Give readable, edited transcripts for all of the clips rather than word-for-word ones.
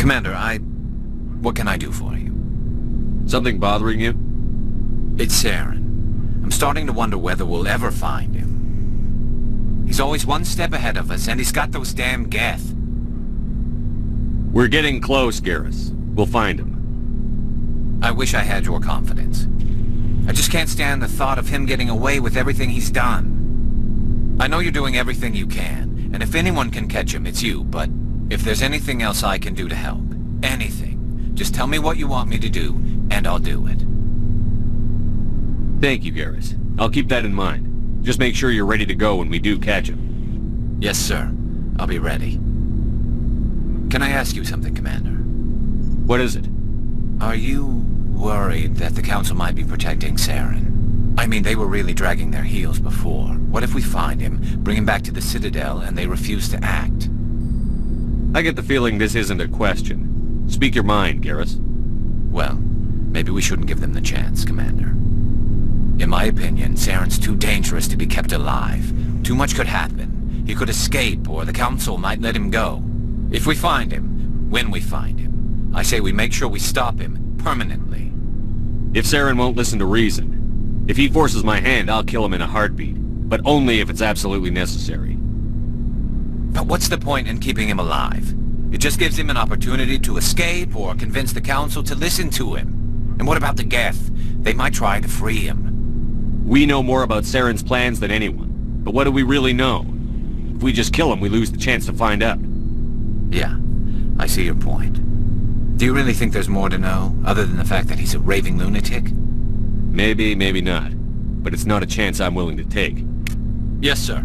Commander, what can I do for you? Something bothering you? It's Saren. I'm starting to wonder whether we'll ever find him. He's always one step ahead of us, and he's got those damn Geth. We're getting close, Garrus. We'll find him. I wish I had your confidence. I just can't stand the thought of him getting away with everything he's done. I know you're doing everything you can, and if anyone can catch him, it's you, but if there's anything else I can do to help, anything, just tell me what you want me to do, and I'll do it. Thank you, Garrus. I'll keep that in mind. Just make sure you're ready to go when we do catch him. Yes, sir. I'll be ready. Can I ask you something, Commander? What is it? Are you worried that the Council might be protecting Saren? I mean, they were really dragging their heels before. What if we find him, bring him back to the Citadel, and they refuse to act? I get the feeling this isn't a question. Speak your mind, Garrus. Well, maybe we shouldn't give them the chance, Commander. In my opinion, Saren's too dangerous to be kept alive. Too much could happen. He could escape, or the Council might let him go. If we find him, when we find him, I say we make sure we stop him, permanently. If Saren won't listen to reason, if he forces my hand, I'll kill him in a heartbeat. But only if it's absolutely necessary. But what's the point in keeping him alive? It just gives him an opportunity to escape or convince the Council to listen to him. And what about the Geth? They might try to free him. We know more about Saren's plans than anyone. But what do we really know? If we just kill him, we lose the chance to find out. Yeah, I see your point. Do you really think there's more to know, other than the fact that he's a raving lunatic? Maybe, maybe not. But it's not a chance I'm willing to take. Yes, sir.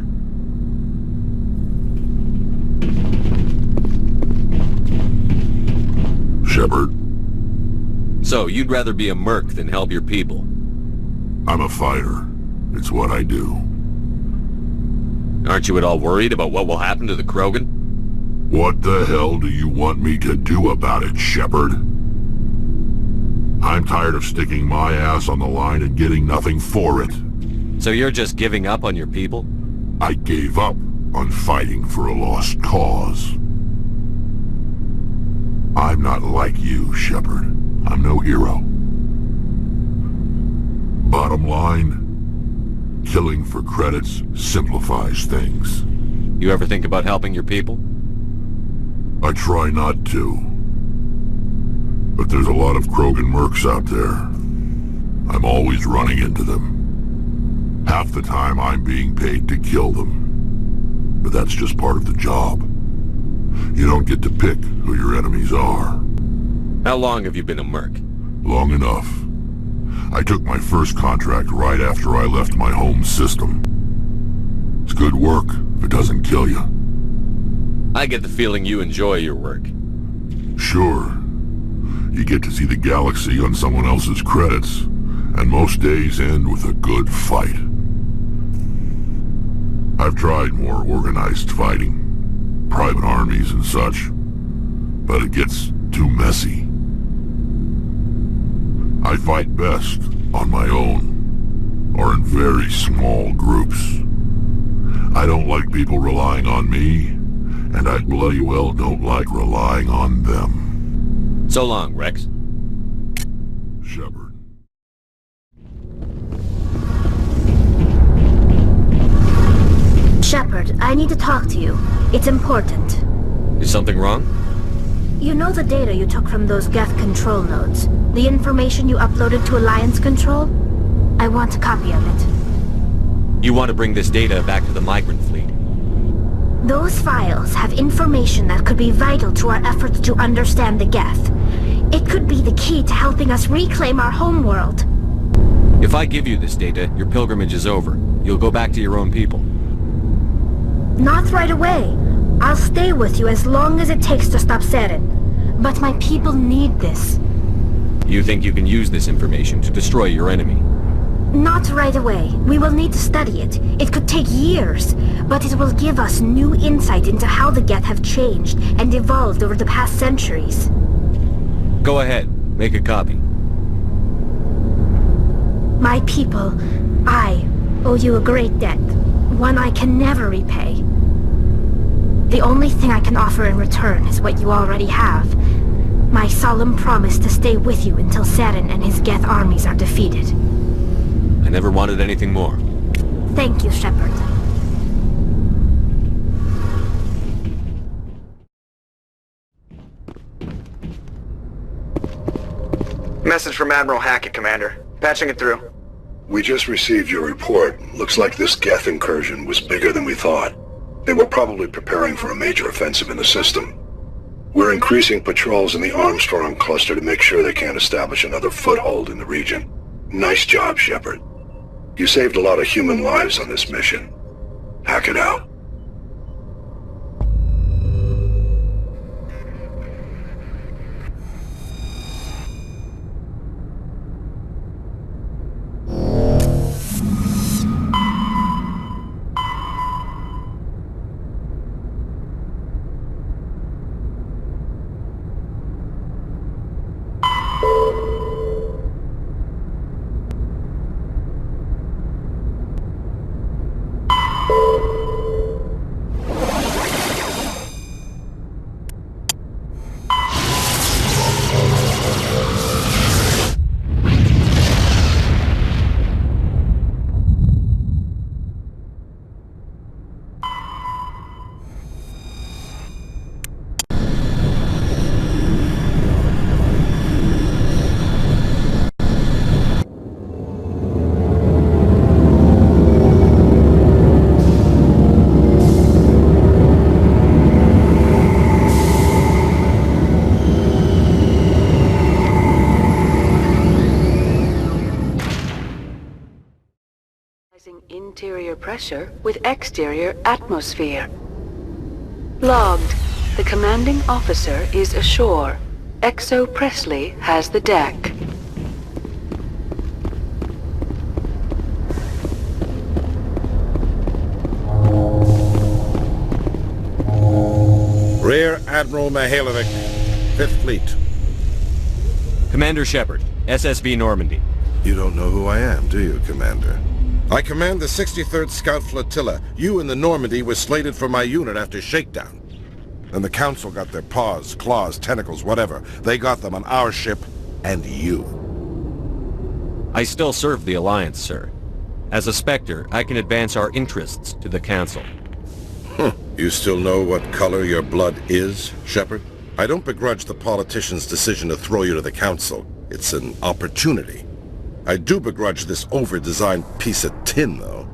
Shepard. So, you'd rather be a merc than help your people? I'm a fighter. It's what I do. Aren't you at all worried about what will happen to the Krogan? What the hell do you want me to do about it, Shepard? I'm tired of sticking my ass on the line and getting nothing for it. So you're just giving up on your people? I gave up on fighting for a lost cause. I'm not like you, Shepard. I'm no hero. Bottom line, killing for credits simplifies things. You ever think about helping your people? I try not to. But there's a lot of Krogan mercs out there. I'm always running into them. Half the time I'm being paid to kill them. But that's just part of the job. You don't get to pick who your enemies are. How long have you been a merc? Long enough. I took my first contract right after I left my home system. It's good work if it doesn't kill you. I get the feeling you enjoy your work. Sure. You get to see the galaxy on someone else's credits, and most days end with a good fight. I've tried more organized fighting, private armies and such, but it gets too messy. I fight best on my own, or in very small groups. I don't like people relying on me, and I bloody well don't like relying on them. So long, Rex. Shepard. Shepard, I need to talk to you. It's important. Is something wrong? You know the data you took from those Geth control nodes? The information you uploaded to Alliance Control? I want a copy of it. You want to bring this data back to the migrant fleet? Those files have information that could be vital to our efforts to understand the Geth. It could be the key to helping us reclaim our homeworld. If I give you this data, your pilgrimage is over. You'll go back to your own people. Not right away. I'll stay with you as long as it takes to stop Saren. But my people need this. You think you can use this information to destroy your enemy? Not right away. We will need to study it. It could take years, but it will give us new insight into how the Geth have changed and evolved over the past centuries. Go ahead. Make a copy. My people, I owe you a great debt. One I can never repay. The only thing I can offer in return is what you already have. My solemn promise to stay with you until Saren and his Geth armies are defeated. I never wanted anything more. Thank you, Shepard. Message from Admiral Hackett, Commander. Patching it through. We just received your report. Looks like this Geth incursion was bigger than we thought. They were probably preparing for a major offensive in the system. We're increasing patrols in the Armstrong cluster to make sure they can't establish another foothold in the region. Nice job, Shepard. You saved a lot of human lives on this mission. Hackett out. Interior pressure with exterior atmosphere. Logged. The commanding officer is ashore. Exo Presley has the deck. Rear Admiral Mihailovic, 5th Fleet. Commander Shepard, SSV Normandy. You don't know who I am, do you, Commander? I command the 63rd Scout Flotilla. You and the Normandy were slated for my unit after shakedown. And the Council got their paws, claws, tentacles, whatever. They got them on our ship, and you. I still serve the Alliance, sir. As a Spectre, I can advance our interests to the Council. You still know what color your blood is, Shepard? I don't begrudge the politician's decision to throw you to the Council. It's an opportunity. I do begrudge this over-designed piece of tin, though.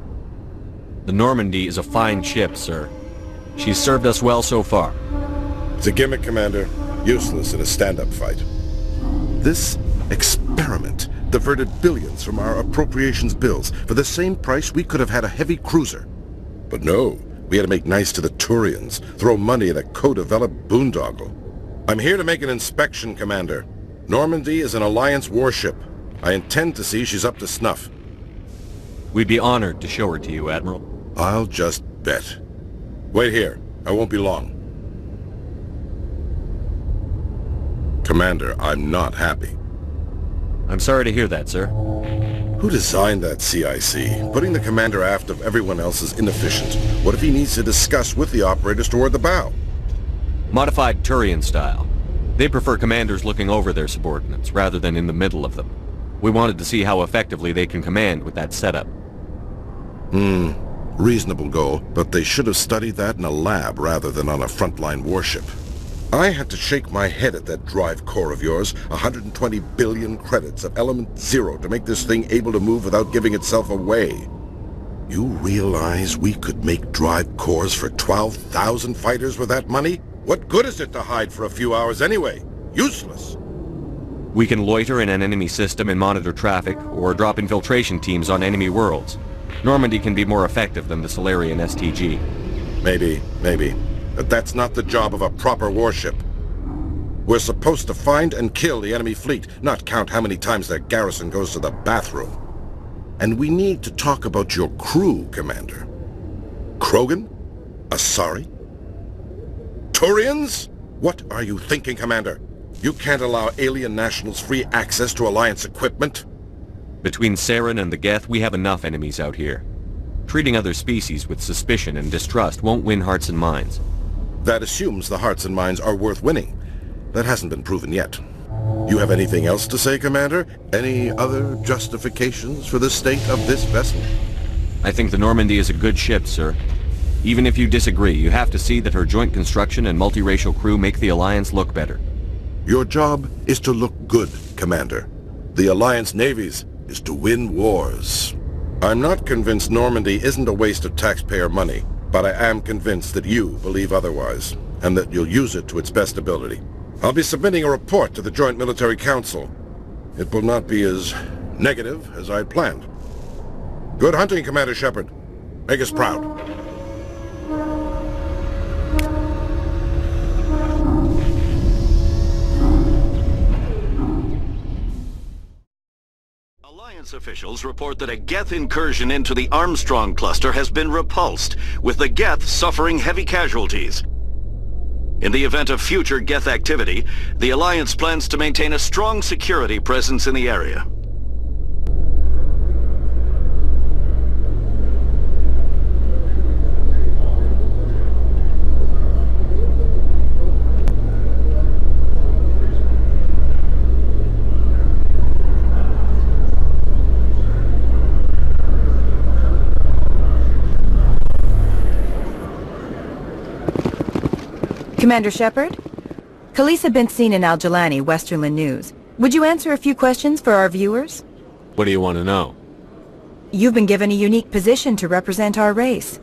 The Normandy is a fine ship, sir. She's served us well so far. It's a gimmick, Commander. Useless in a stand-up fight. This experiment diverted billions from our appropriations bills. For the same price, we could have had a heavy cruiser. But no, we had to make nice to the Turians, throw money at a co-developed boondoggle. I'm here to make an inspection, Commander. Normandy is an Alliance warship. I intend to see she's up to snuff. We'd be honored to show her to you, Admiral. I'll just bet. Wait here. I won't be long. Commander, I'm not happy. I'm sorry to hear that, sir. Who designed that CIC? Putting the commander aft of everyone else is inefficient. What if he needs to discuss with the operators toward the bow? Modified Turian style. They prefer commanders looking over their subordinates, rather than in the middle of them. We wanted to see how effectively they can command with that setup. Reasonable goal, but they should have studied that in a lab rather than on a frontline warship. I had to shake my head at that drive core of yours. 120 billion credits of element 0 to make this thing able to move without giving itself away. You realize we could make drive cores for 12,000 fighters with that money? What good is it to hide for a few hours anyway? Useless. We can loiter in an enemy system and monitor traffic, or drop infiltration teams on enemy worlds. Normandy can be more effective than the Solarian STG. Maybe. But that's not the job of a proper warship. We're supposed to find and kill the enemy fleet, not count how many times their garrison goes to the bathroom. And we need to talk about your crew, Commander. Krogan? Asari? Turians? What are you thinking, Commander? You can't allow alien nationals free access to Alliance equipment? Between Saren and the Geth, we have enough enemies out here. Treating other species with suspicion and distrust won't win hearts and minds. That assumes the hearts and minds are worth winning. That hasn't been proven yet. You have anything else to say, Commander? Any other justifications for the state of this vessel? I think the Normandy is a good ship, sir. Even if you disagree, you have to see that her joint construction and multiracial crew make the Alliance look better. Your job is to look good, Commander. The Alliance navies is to win wars. I'm not convinced Normandy isn't a waste of taxpayer money, but I am convinced that you believe otherwise, and that you'll use it to its best ability. I'll be submitting a report to the Joint Military Council. It will not be as negative as I'd planned. Good hunting, Commander Shepard. Make us proud. Alliance officials report that a Geth incursion into the Armstrong cluster has been repulsed, with the Geth suffering heavy casualties. In the event of future Geth activity, the Alliance plans to maintain a strong security presence in the area. Commander Shepard? Khaleesa been seen in Al-Jalani, Westerland News. Would you answer a few questions for our viewers? What do you want to know? You've been given a unique position to represent our race.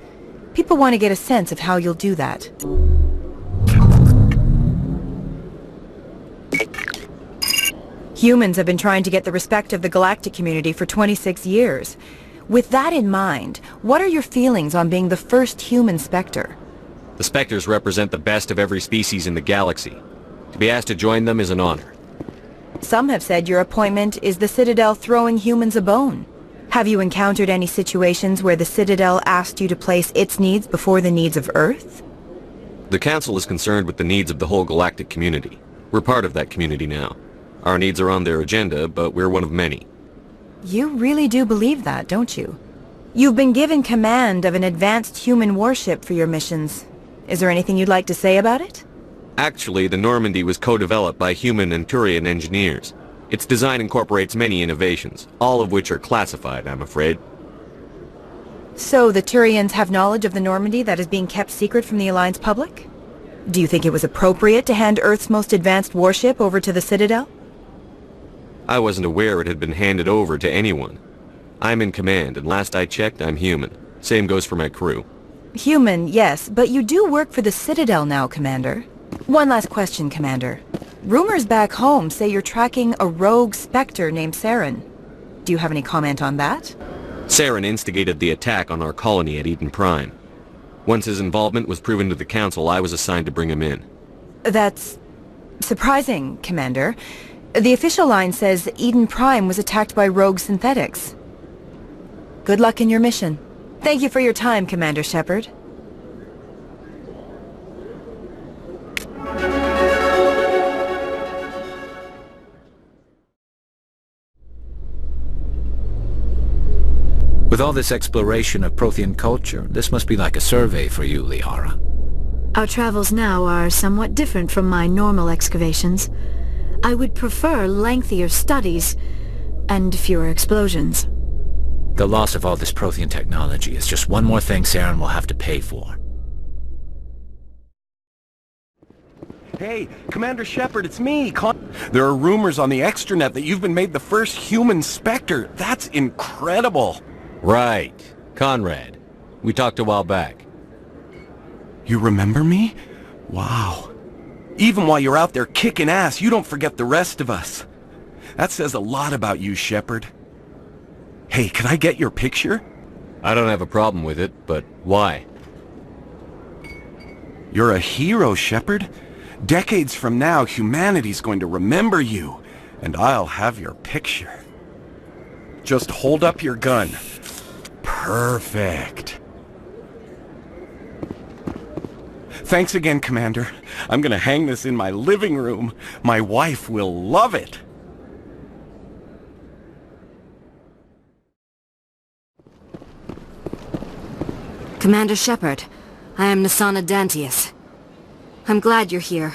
People want to get a sense of how you'll do that. Humans have been trying to get the respect of the galactic community for 26 years. With that in mind, what are your feelings on being the first human Spectre? The Spectres represent the best of every species in the galaxy. To be asked to join them is an honor. Some have said your appointment is the Citadel throwing humans a bone. Have you encountered any situations where the Citadel asked you to place its needs before the needs of Earth? The Council is concerned with the needs of the whole galactic community. We're part of that community now. Our needs are on their agenda, but we're one of many. You really do believe that, don't you? You've been given command of an advanced human warship for your missions. Is there anything you'd like to say about it? Actually, the Normandy was co-developed by human and Turian engineers. Its design incorporates many innovations, all of which are classified, I'm afraid. So the Turians have knowledge of the Normandy that is being kept secret from the Alliance public? Do you think it was appropriate to hand Earth's most advanced warship over to the Citadel? I wasn't aware it had been handed over to anyone. I'm in command, and last I checked, I'm human. Same goes for my crew. Human, yes, but you do work for the Citadel now, Commander. One last question, Commander. Rumors back home say you're tracking a rogue Spectre named Saren. Do you have any comment on that? Saren instigated the attack on our colony at Eden Prime. Once his involvement was proven to the Council, I was assigned to bring him in. That's surprising, Commander. The official line says Eden Prime was attacked by rogue synthetics. Good luck in your mission. Thank you for your time, Commander Shepard. With all this exploration of Prothean culture, this must be like a survey for you, Liara. Our travels now are somewhat different from my normal excavations. I would prefer lengthier studies and fewer explosions. The loss of all this Prothean technology is just one more thing Saren will have to pay for. Hey, Commander Shepard, it's me. There are rumors on the extranet that you've been made the first human Spectre. That's incredible. Right. Conrad. We talked a while back. You remember me? Wow. Even while you're out there kicking ass, you don't forget the rest of us. That says a lot about you, Shepard. Hey, can I get your picture? I don't have a problem with it, but why? You're a hero, Shepard. Decades from now, humanity's going to remember you, and I'll have your picture. Just hold up your gun. Perfect. Thanks again, Commander. I'm gonna hang this in my living room. My wife will love it. Commander Shepard, I am Nasana Dantius. I'm glad you're here.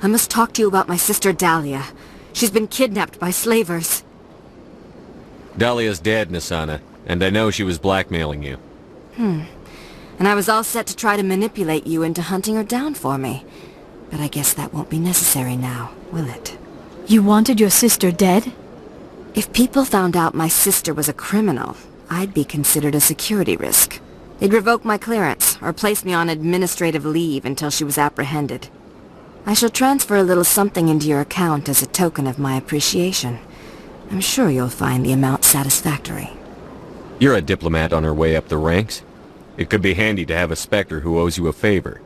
I must talk to you about my sister Dahlia. She's been kidnapped by slavers. Dahlia's dead, Nasana, and I know she was blackmailing you. And I was all set to try to manipulate you into hunting her down for me. But I guess that won't be necessary now, will it? You wanted your sister dead? If people found out my sister was a criminal, I'd be considered a security risk. They'd revoke my clearance, or place me on administrative leave until she was apprehended. I shall transfer a little something into your account as a token of my appreciation. I'm sure you'll find the amount satisfactory. You're a diplomat on her way up the ranks. It could be handy to have a Spectre who owes you a favor.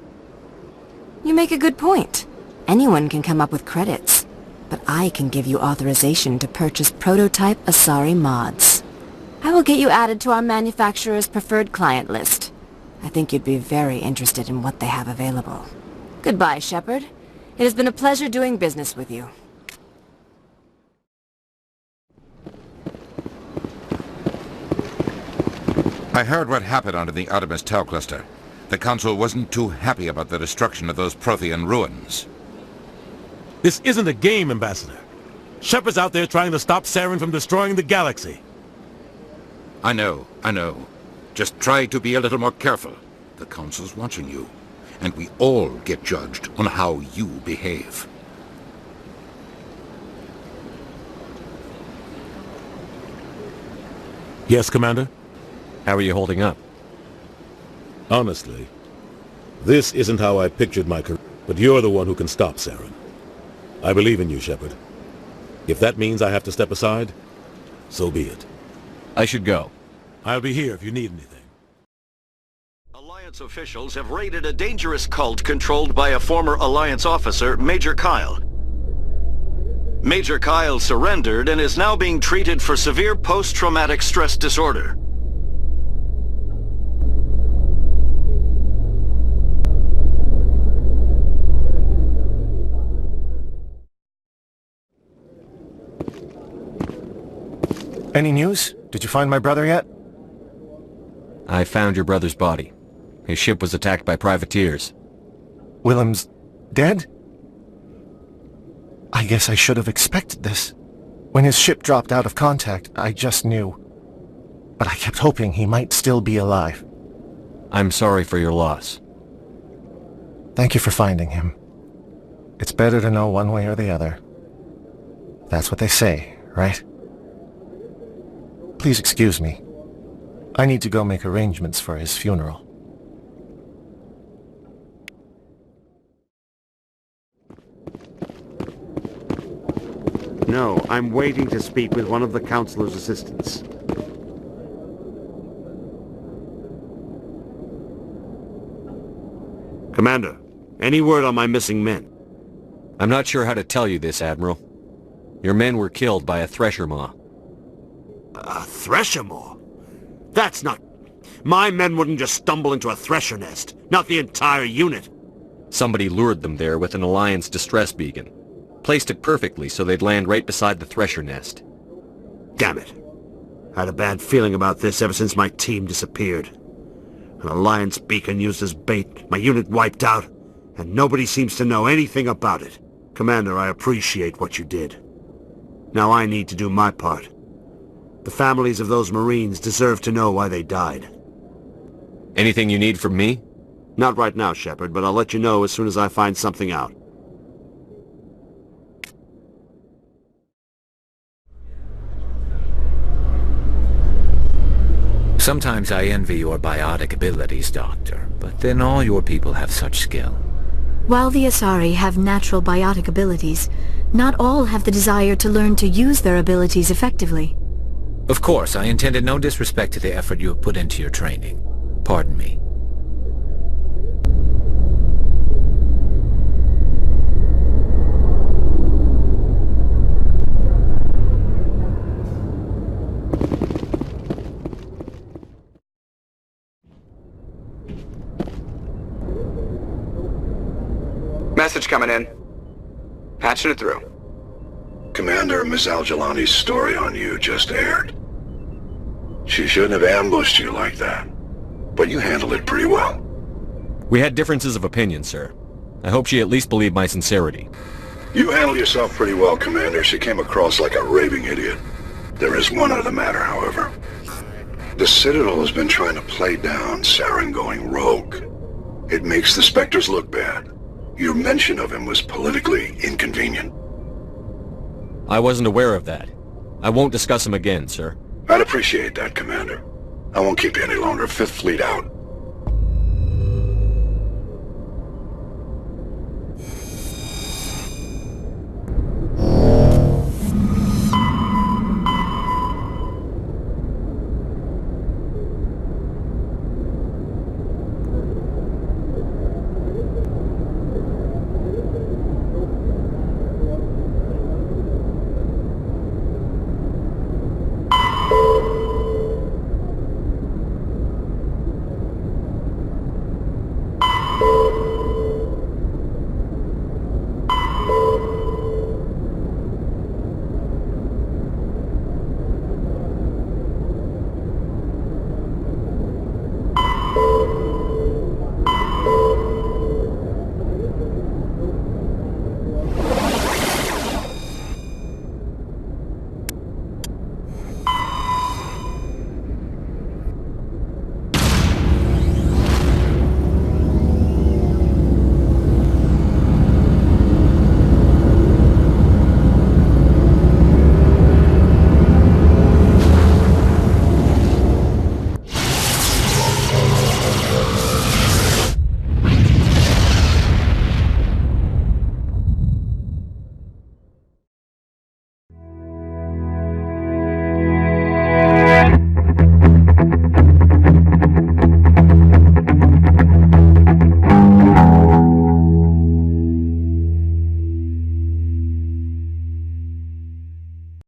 You make a good point. Anyone can come up with credits. But I can give you authorization to purchase prototype Asari mods. I will get you added to our manufacturer's preferred client list. I think you'd be very interested in what they have available. Goodbye, Shepard. It has been a pleasure doing business with you. I heard what happened under the Artemis Tau cluster. The Council wasn't too happy about the destruction of those Prothean ruins. This isn't a game, Ambassador. Shepard's out there trying to stop Saren from destroying the galaxy. I know. Just try to be a little more careful. The Council's watching you, and we all get judged on how you behave. Yes, Commander? How are you holding up? Honestly, this isn't how I pictured my career, but you're the one who can stop Saren. I believe in you, Shepard. If that means I have to step aside, so be it. I should go. I'll be here if you need anything. Alliance officials have raided a dangerous cult controlled by a former Alliance officer, Major Kyle. Major Kyle surrendered and is now being treated for severe post-traumatic stress disorder. Any news? Did you find my brother yet? I found your brother's body. His ship was attacked by privateers. Willem's dead? I guess I should have expected this. When his ship dropped out of contact, I just knew. But I kept hoping he might still be alive. I'm sorry for your loss. Thank you for finding him. It's better to know one way or the other. That's what they say, right? Please excuse me. I need to go make arrangements for his funeral. No, I'm waiting to speak with one of the Councilor's assistants. Commander, any word on my missing men? I'm not sure how to tell you this, Admiral. Your men were killed by a thresher maw. A thresher maw? That's not... My men wouldn't just stumble into a thresher nest. Not the entire unit. Somebody lured them there with an Alliance distress beacon. Placed it perfectly so they'd land right beside the thresher nest. Damn it. I had a bad feeling about this ever since my team disappeared. An Alliance beacon used as bait, my unit wiped out, and nobody seems to know anything about it. Commander, I appreciate what you did. Now I need to do my part. The families of those Marines deserve to know why they died. Anything you need from me? Not right now, Shepard, but I'll let you know as soon as I find something out. Sometimes I envy your biotic abilities, Doctor, but then all your people have such skill. While the Asari have natural biotic abilities, Not all have the desire to learn to use their abilities effectively. Of course, I intended no disrespect to the effort you have put into your training. Pardon me. Message coming in. Patching it through. Commander, Miss Al-Jalani's story on you just aired. She shouldn't have ambushed you like that, but you handled it pretty well. We had differences of opinion, sir. I hope she at least believed my sincerity. You handled yourself pretty well, Commander. She came across like a raving idiot. There is one other matter, however. The Citadel has been trying to play down Saren going rogue. It makes the Spectres look bad. Your mention of him was politically inconvenient. I wasn't aware of that. I won't discuss him again, sir. I'd appreciate that, Commander. I won't keep you any longer. Fifth Fleet out.